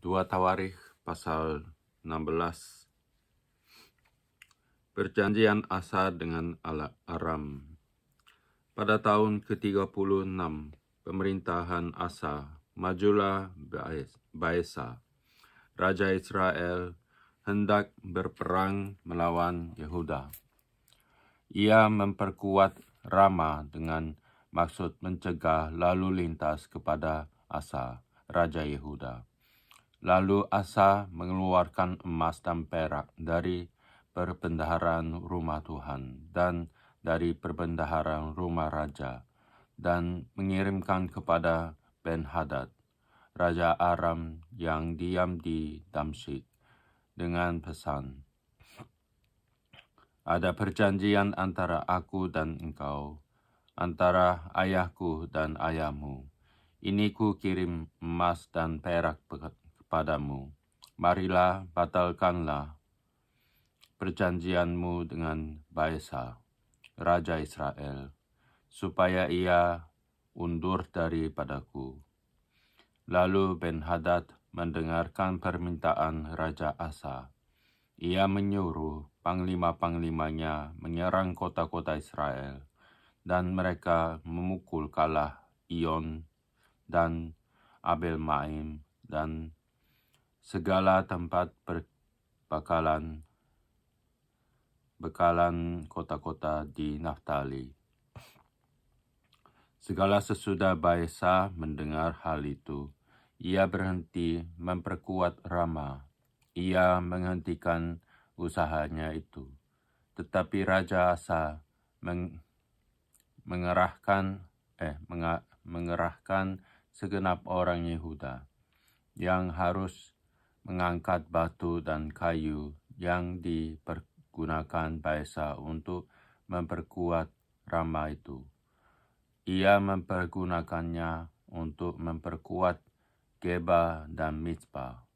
2 Tawarikh pasal 16. Perjanjian Asa dengan Aram. Pada tahun ke-36 pemerintahan Asa, majulah Baesa, Raja Israel, hendak berperang melawan Yehuda. Ia memperkuat Rama dengan maksud mencegah lalu lintas kepada Asa, Raja Yehuda. Lalu Asa mengeluarkan emas dan perak dari perbendaharaan rumah Tuhan dan dari perbendaharaan rumah raja, dan mengirimkan kepada Ben-Hadad, Raja Aram yang diam di Damsyik, dengan pesan, "Ada perjanjian antara aku dan engkau, antara ayahku dan ayahmu. Ini ku kirim emas dan perak kepadamu. Marilah batalkanlah perjanjianmu dengan Baesa, Raja Israel, supaya ia undur daripadaku." Lalu Ben-Hadad mendengarkan permintaan Raja Asa. Ia menyuruh panglima-panglimanya menyerang kota-kota Israel, dan mereka memukul kalah Iyon dan Abel-Maim dan segala tempat bekalan kota-kota di Naftali. Segala sesudah Baesa mendengar hal itu, ia berhenti memperkuat Rama. Ia menghentikan usahanya itu. Tetapi Raja Asa mengerahkan segenap orang Yehuda yang harus mengangkat batu dan kayu yang dipergunakan Baesa untuk memperkuat Rama itu. Ia mempergunakannya untuk memperkuat Geba dan Mizpah.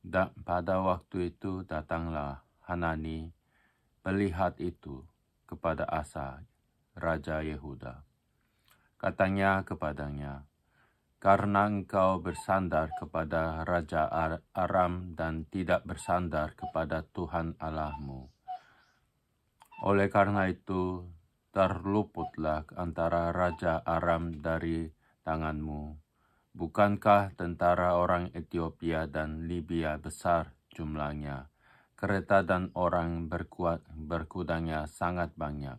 Dan pada waktu itu datanglah Hanani, pelihat itu, kepada Asa, Raja Yehuda. Katanya kepadanya, "Karena engkau bersandar kepada Raja Aram dan tidak bersandar kepada Tuhan Allahmu, oleh karena itu terluputlah antara Raja Aram dari tanganmu. Bukankah tentara orang Ethiopia dan Libya besar jumlahnya? Kereta dan orang berkudanya sangat banyak.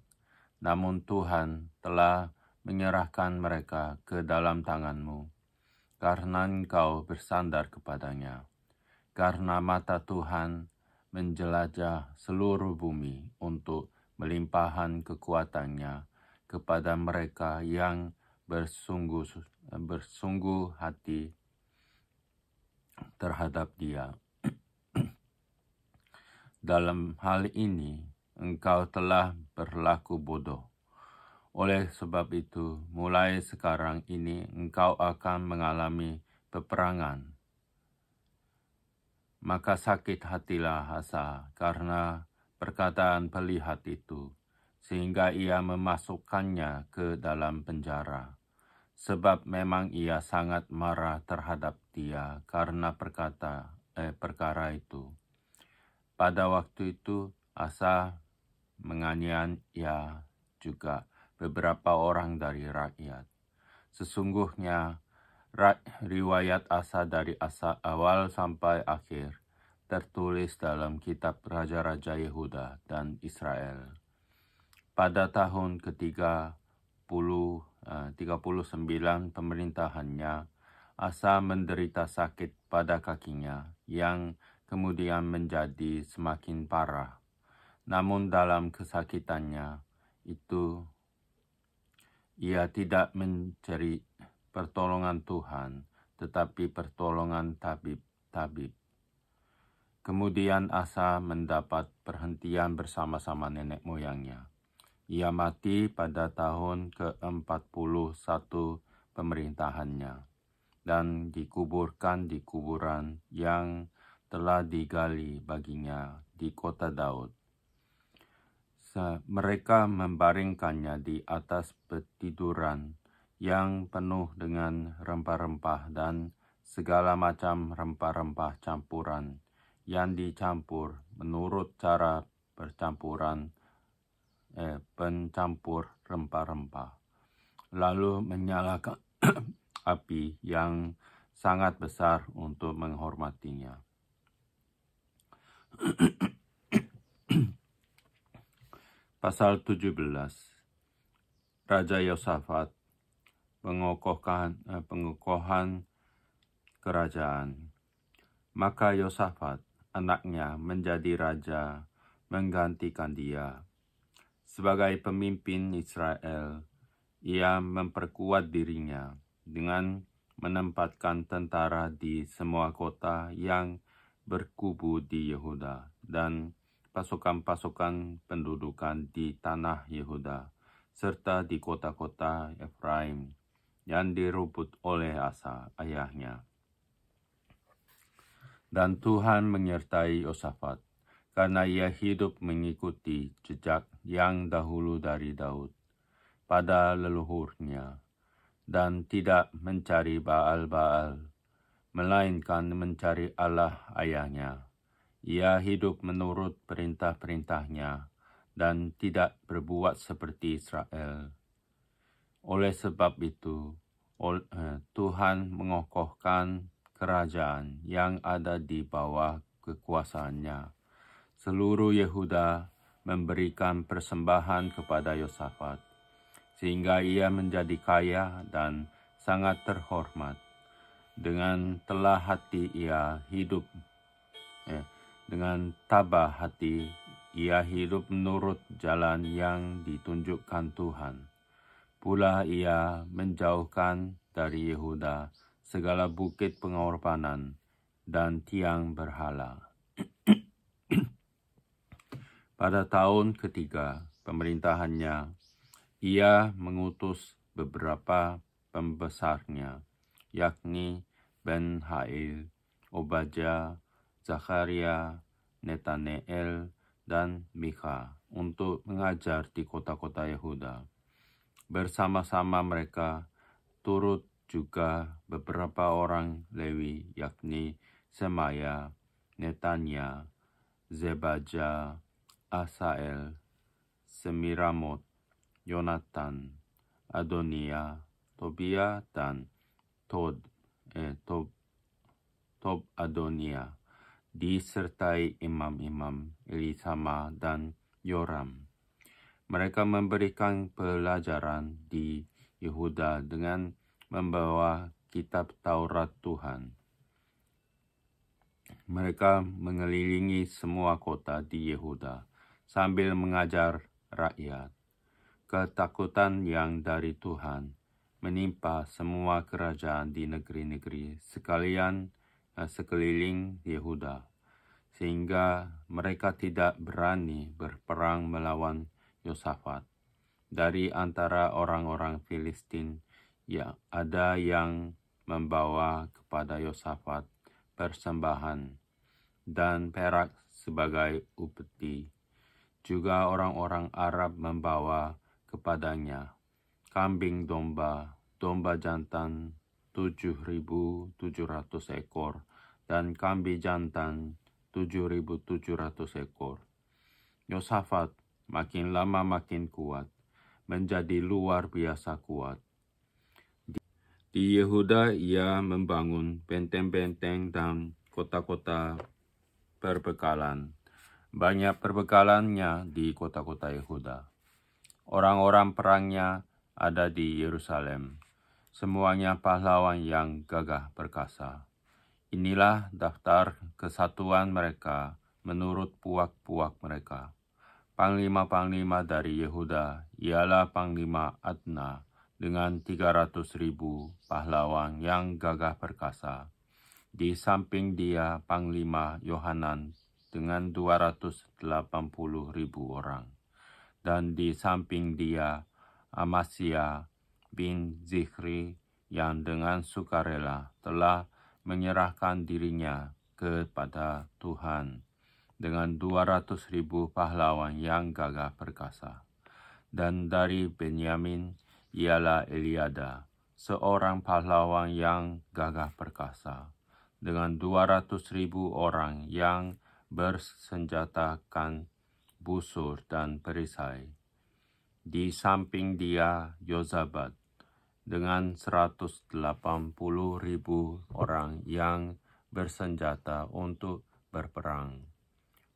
Namun Tuhan telah menyerahkan mereka ke dalam tanganmu, karena engkau bersandar kepadanya. Karena mata Tuhan menjelajah seluruh bumi untuk melimpahkan kekuatannya kepada mereka yang bersungguh hati terhadap Dia. Dalam hal ini, engkau telah berlaku bodoh. Oleh sebab itu, mulai sekarang ini engkau akan mengalami peperangan." Maka sakit hatilah Asa karena perkataan pelihat itu, sehingga ia memasukkannya ke dalam penjara. Sebab memang ia sangat marah terhadap dia karena perkara itu. Pada waktu itu Asa menganiaya juga beberapa orang dari rakyat. Sesungguhnya riwayat Asa dari awal sampai akhir tertulis dalam kitab Raja-Raja Yehuda dan Israel. Pada tahun ke-39 pemerintahannya, Asa menderita sakit pada kakinya yang kemudian menjadi semakin parah. Namun dalam kesakitannya itu, ia tidak mencari pertolongan Tuhan, tetapi pertolongan tabib. Kemudian Asa mendapat perhentian bersama-sama nenek moyangnya. Ia mati pada tahun ke-41 pemerintahannya dan dikuburkan di kuburan yang telah digali baginya di kota Daud. Mereka membaringkannya di atas petiduran yang penuh dengan rempah-rempah dan segala macam rempah-rempah campuran yang dicampur menurut cara pencampur rempah-rempah, lalu menyalakan api yang sangat besar untuk menghormatinya. Pasal 17. Raja Yosafat pengokohan kerajaan. Maka Yosafat, anaknya, menjadi raja menggantikan dia. Sebagai pemimpin Israel, ia memperkuat dirinya dengan menempatkan tentara di semua kota yang berkubu di Yehuda dan pasukan-pasukan pendudukan di tanah Yehuda, serta di kota-kota Efraim yang direbut oleh Asa ayahnya. Dan Tuhan menyertai Yosafat, karena ia hidup mengikuti jejak yang dahulu dari Daud pada leluhurnya, dan tidak mencari Baal-Baal, melainkan mencari Allah ayahnya. Ia hidup menurut perintah-perintahnya, dan tidak berbuat seperti Israel. Oleh sebab itu, Tuhan mengokohkan kerajaan yang ada di bawah kekuasaannya. Seluruh Yehuda memberikan persembahan kepada Yosafat, sehingga ia menjadi kaya dan sangat terhormat. Dengan tabah hati ia hidup menurut jalan yang ditunjukkan Tuhan. Pula ia menjauhkan dari Yehuda segala bukit pengorbanan dan tiang berhala. Pada tahun ketiga pemerintahannya, ia mengutus beberapa pembesarnya, yakni Ben-Hail, Obadya, Zakaria, Netaneel, dan Mika, untuk mengajar di kota-kota Yehuda. Bersama-sama mereka turut juga beberapa orang Lewi, yakni Semaya, Netanya, Zebadja, Asael, Semiramot, Yonatan, Adonia, Tobia, dan Tob Adonia, disertai imam-imam Elisama dan Yoram. Mereka memberikan pelajaran di Yehuda dengan membawa kitab Taurat Tuhan. Mereka mengelilingi semua kota di Yehuda sambil mengajar rakyat. Ketakutan yang dari Tuhan menimpa semua kerajaan di negeri-negeri sekeliling Yehuda, sehingga mereka tidak berani berperang melawan Yosafat. Dari antara orang-orang Filistin, ada yang membawa kepada Yosafat persembahan dan perak sebagai upeti. Juga orang-orang Arab membawa kepadanya kambing domba jantan 7.700 ekor, dan kambing jantan 7.700 ekor. Yosafat makin lama makin kuat, menjadi luar biasa kuat. Di Yehuda ia membangun benteng-benteng dan kota-kota perbekalan. Banyak perbekalannya di kota-kota Yehuda. Orang-orang perangnya ada di Yerusalem. Semuanya pahlawan yang gagah perkasa. Inilah daftar kesatuan mereka menurut puak-puak mereka. Panglima-panglima dari Yehuda ialah Panglima Adna dengan 300.000 pahlawan yang gagah perkasa. Di samping dia Panglima Yohanan dengan 280.000 orang. Dan di samping dia Amasya bin Zichri yang dengan sukarela telah menyerahkan dirinya kepada Tuhan dengan 200.000 pahlawan yang gagah perkasa. Dan dari Benyamin ialah Eliada, seorang pahlawan yang gagah perkasa, dengan 200.000 orang yang bersenjatakan busur dan perisai. Di samping dia Yozabad dengan 180.000 orang yang bersenjata untuk berperang.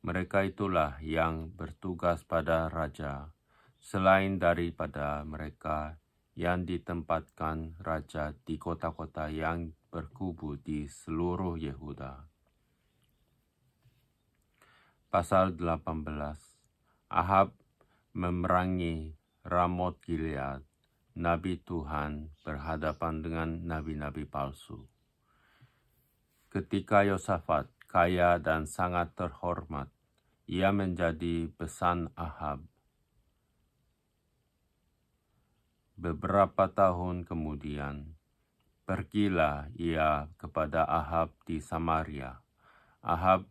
Mereka itulah yang bertugas pada raja, selain daripada mereka yang ditempatkan raja di kota-kota yang berkubu di seluruh Yehuda. Pasal 18. Ahab memerangi Ramot Gilead. Nabi Tuhan berhadapan dengan nabi-nabi palsu. Ketika Yosafat kaya dan sangat terhormat, ia menjadi besan Ahab. Beberapa tahun kemudian, pergilah ia kepada Ahab di Samaria. Ahab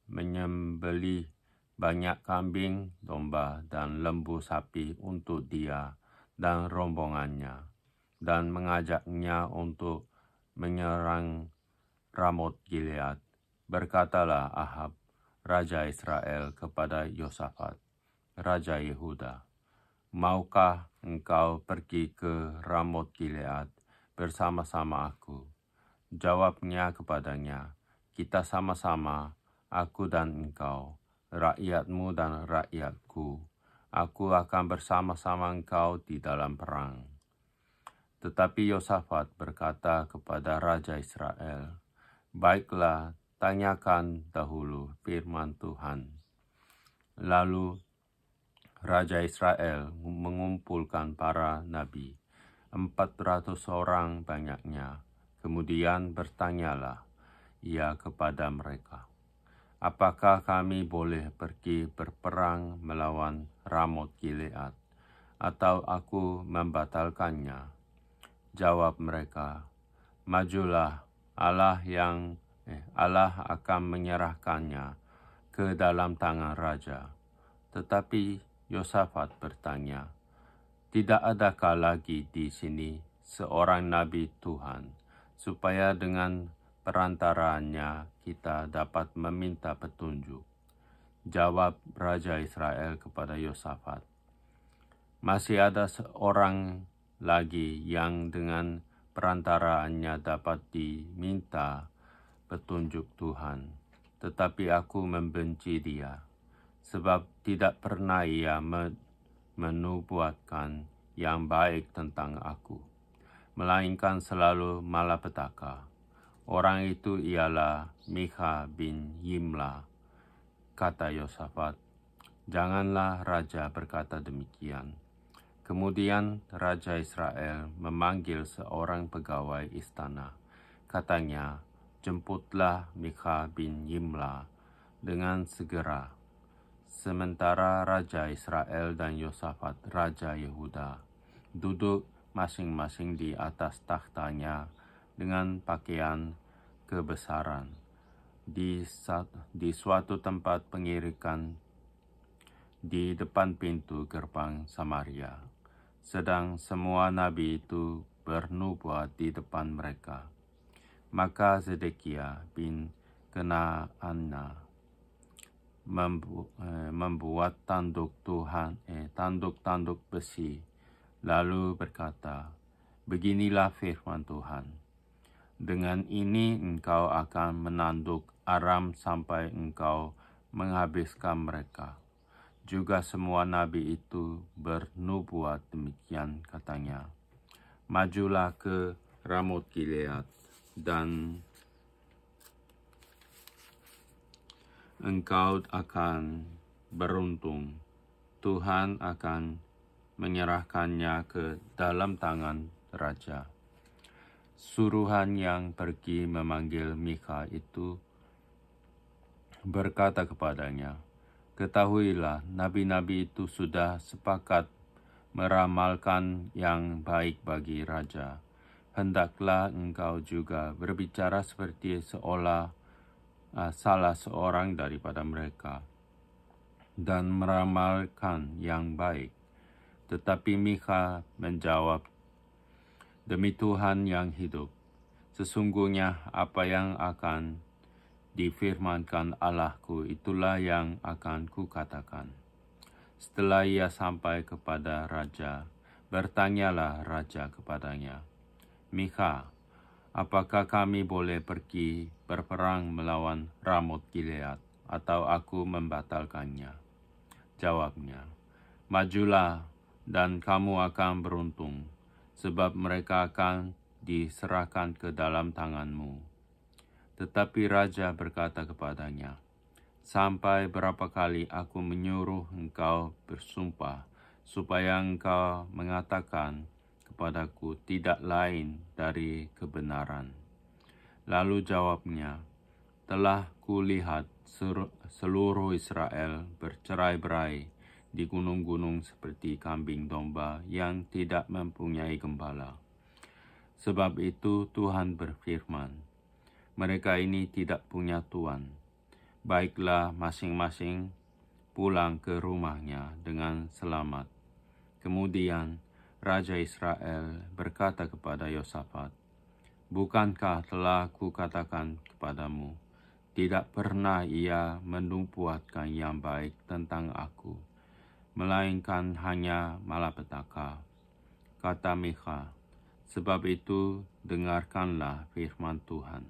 menyembelih banyak kambing, domba, dan lembu sapi untuk dia dan rombongannya, dan mengajaknya untuk menyerang Ramot Gilead. Berkatalah Ahab, Raja Israel, kepada Yosafat, Raja Yehuda, "Maukah engkau pergi ke Ramot Gilead bersama-sama aku?" Jawabnya kepadanya, "Kita sama-sama, aku dan engkau, rakyatmu dan rakyatku. Aku akan bersama-sama engkau di dalam perang." Tetapi Yosafat berkata kepada Raja Israel, "Baiklah, tanyakan dahulu firman Tuhan." Lalu Raja Israel mengumpulkan para nabi, 400 orang banyaknya. Kemudian bertanyalah ia kepada mereka, "Apakah kami boleh pergi berperang melawan Ramot Gilead, atau aku membatalkannya?" Jawab mereka, "Majulah, Allah akan menyerahkannya ke dalam tangan raja." Tetapi Yosafat bertanya, "Tidak adakah lagi di sini seorang nabi Tuhan, supaya dengan perantaranya kita dapat meminta petunjuk?" Jawab Raja Israel kepada Yosafat, "Masih ada seorang lagi yang dengan perantaraannya dapat diminta petunjuk Tuhan, tetapi aku membenci dia, sebab tidak pernah ia menubuatkan yang baik tentang aku, melainkan selalu malapetaka. Orang itu ialah Mikha bin Yimla." Kata Yosafat, "Janganlah raja berkata demikian." Kemudian Raja Israel memanggil seorang pegawai istana. Katanya, "Jemputlah Mikha bin Yimla dengan segera." Sementara Raja Israel dan Yosafat, Raja Yehuda, duduk masing-masing di atas takhtanya dengan pakaian kebesaran di suatu tempat pengirikan di depan pintu gerbang Samaria. Sedang semua nabi itu bernubuat di depan mereka. Maka Zedekia bin Kenaana membuat tanduk besi, lalu berkata, "Beginilah firman Tuhan, dengan ini engkau akan menanduk Aram sampai engkau menghabiskan mereka." Juga semua nabi itu bernubuat demikian, katanya, "Majulah ke Ramot Gilead dan engkau akan beruntung. Tuhan akan menyerahkannya ke dalam tangan raja." Suruhan yang pergi memanggil Mikha itu berkata kepadanya, "Ketahuilah, nabi-nabi itu sudah sepakat meramalkan yang baik bagi raja. Hendaklah engkau juga berbicara seperti seolah salah seorang daripada mereka, dan meramalkan yang baik." Tetapi Mikha menjawab, Demi Tuhan yang hidup, sesungguhnya apa yang akan difirmankan Allahku itulah yang akan kukatakan. Setelah ia sampai kepada raja, bertanyalah raja kepadanya, Mikha, apakah kami boleh pergi berperang melawan Ramot Gilead, atau aku membatalkannya? Jawabnya, majulah dan kamu akan beruntung, sebab mereka akan diserahkan ke dalam tanganmu. Tetapi raja berkata kepadanya, sampai berapa kali aku menyuruh engkau bersumpah, supaya engkau mengatakan kepadaku tidak lain dari kebenaran. Lalu jawabnya, telah kulihat seluruh Israel bercerai-berai di gunung-gunung seperti kambing domba yang tidak mempunyai gembala. Sebab itu Tuhan berfirman, mereka ini tidak punya Tuhan. Baiklah masing-masing pulang ke rumahnya dengan selamat. Kemudian Raja Israel berkata kepada Yosafat, bukankah telah kukatakan kepadamu, tidak pernah ia menubuatkan yang baik tentang aku, melainkan hanya malapetaka. Kata Mikha, sebab itu dengarkanlah firman Tuhan.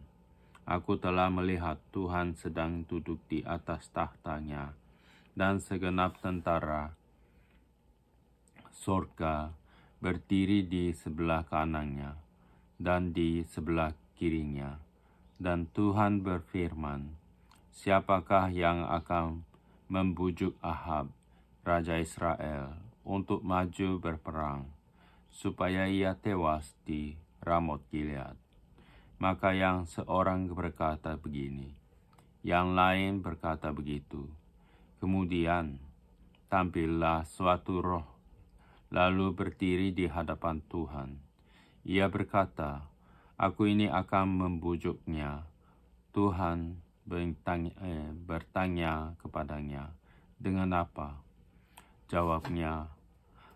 Aku telah melihat Tuhan sedang duduk di atas tahtanya, dan segenap tentara surga berdiri di sebelah kanannya dan di sebelah kirinya. Dan Tuhan berfirman, siapakah yang akan membujuk Ahab, Raja Israel, untuk maju berperang, supaya ia tewas di Ramot Gilead? Maka yang seorang berkata begini, yang lain berkata begitu. Kemudian tampillah suatu roh, lalu berdiri di hadapan Tuhan. Ia berkata, aku ini akan membujuknya. Tuhan bertanya kepadanya, dengan apa? Jawabnya,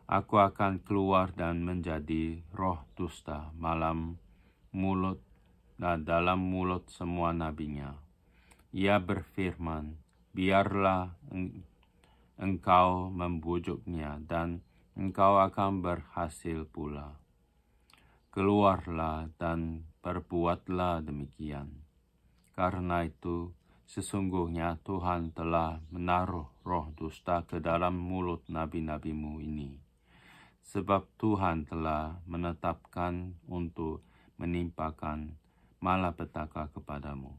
aku akan keluar dan menjadi roh dusta dalam mulut semua nabinya. Ia berfirman, biarlah engkau membujuknya dan engkau akan berhasil pula. Keluarlah dan perbuatlah demikian. Karena itu sesungguhnya Tuhan telah menaruh roh dusta ke dalam mulut nabi-nabimu ini. Sebab Tuhan telah menetapkan untuk menimpakan malapetaka kepadamu.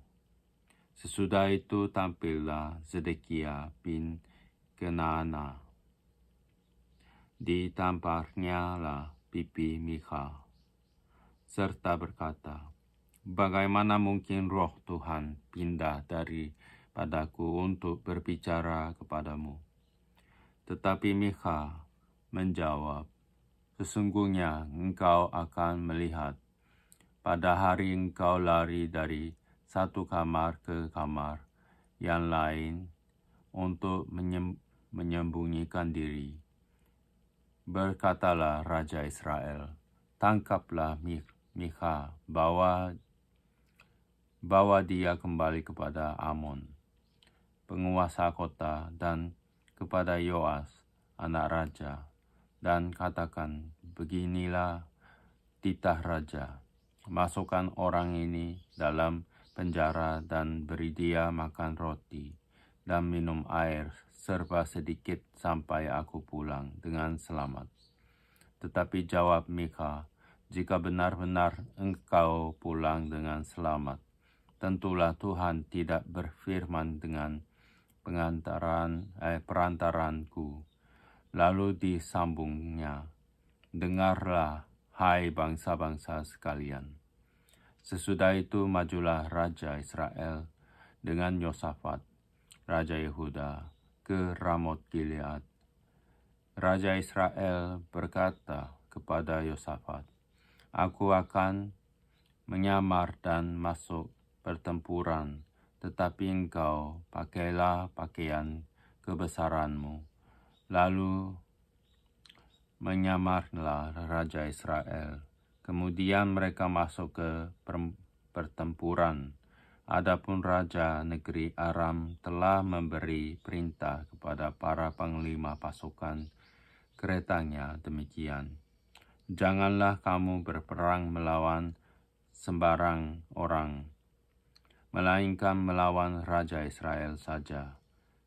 Sesudah itu tampillah Zedekia bin Kenaana. Ditampaknya lah pipi Mikha, serta berkata, bagaimana mungkin roh Tuhan pindah daripadaku untuk berbicara kepadamu? Tetapi Mikha menjawab, sesungguhnya engkau akan melihat pada hari engkau lari dari satu kamar ke kamar yang lain untuk menyembunyikan diri. Berkatalah Raja Israel, tangkaplah Mikha, bawa dia kembali kepada Amon, penguasa kota, dan kepada Yoas, anak raja, dan katakan, beginilah titah raja. Masukkan orang ini dalam penjara dan beri dia makan roti dan minum air serba sedikit sampai aku pulang dengan selamat. Tetapi jawab Mikha, jika benar-benar engkau pulang dengan selamat, tentulah Tuhan tidak berfirman dengan perantaranku. Lalu disambungnya, dengarlah hai bangsa-bangsa sekalian. Sesudah itu majulah Raja Israel dengan Yosafat, Raja Yehuda, ke Ramot Gilead. Raja Israel berkata kepada Yosafat, aku akan menyamar dan masuk pertempuran, tetapi engkau pakailah pakaian kebesaranmu. Lalu menyamarlah Raja Israel Kemudian mereka masuk ke pertempuran. Adapun raja negeri Aram telah memberi perintah kepada para panglima pasukan keretanya demikian. Janganlah kamu berperang melawan sembarang orang, melainkan melawan Raja Israel saja.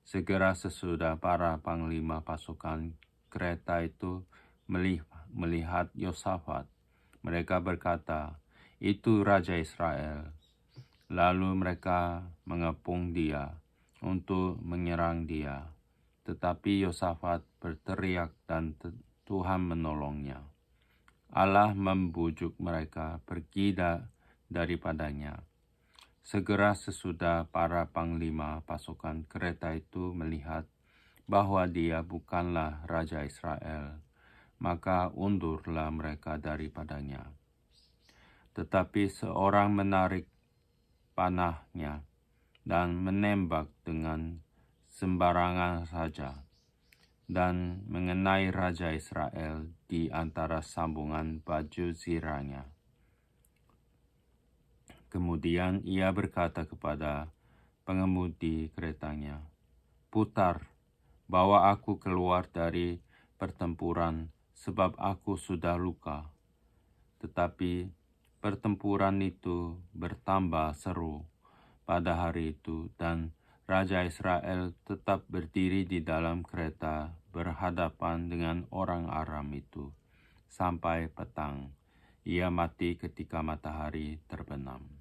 Segera sesudah para panglima pasukan kereta itu melihat Yosafat, mereka berkata, "Itu Raja Israel." Lalu mereka mengepung dia untuk menyerang dia. Tetapi Yosafat berteriak dan Tuhan menolongnya. Allah membujuk mereka pergi daripadanya. Segera sesudah para panglima pasukan kereta itu melihat bahwa dia bukanlah Raja Israel, maka undurlah mereka daripadanya. Tetapi seorang menarik panahnya dan menembak dengan sembarangan saja, dan mengenai Raja Israel di antara sambungan baju zirahnya. Kemudian ia berkata kepada pengemudi keretanya, "Putar, bawa aku keluar dari pertempuran, sebab aku sudah luka." Tetapi pertempuran itu bertambah seru pada hari itu, dan Raja Israel tetap berdiri di dalam kereta berhadapan dengan orang Aram itu sampai petang. Ia mati ketika matahari terbenam.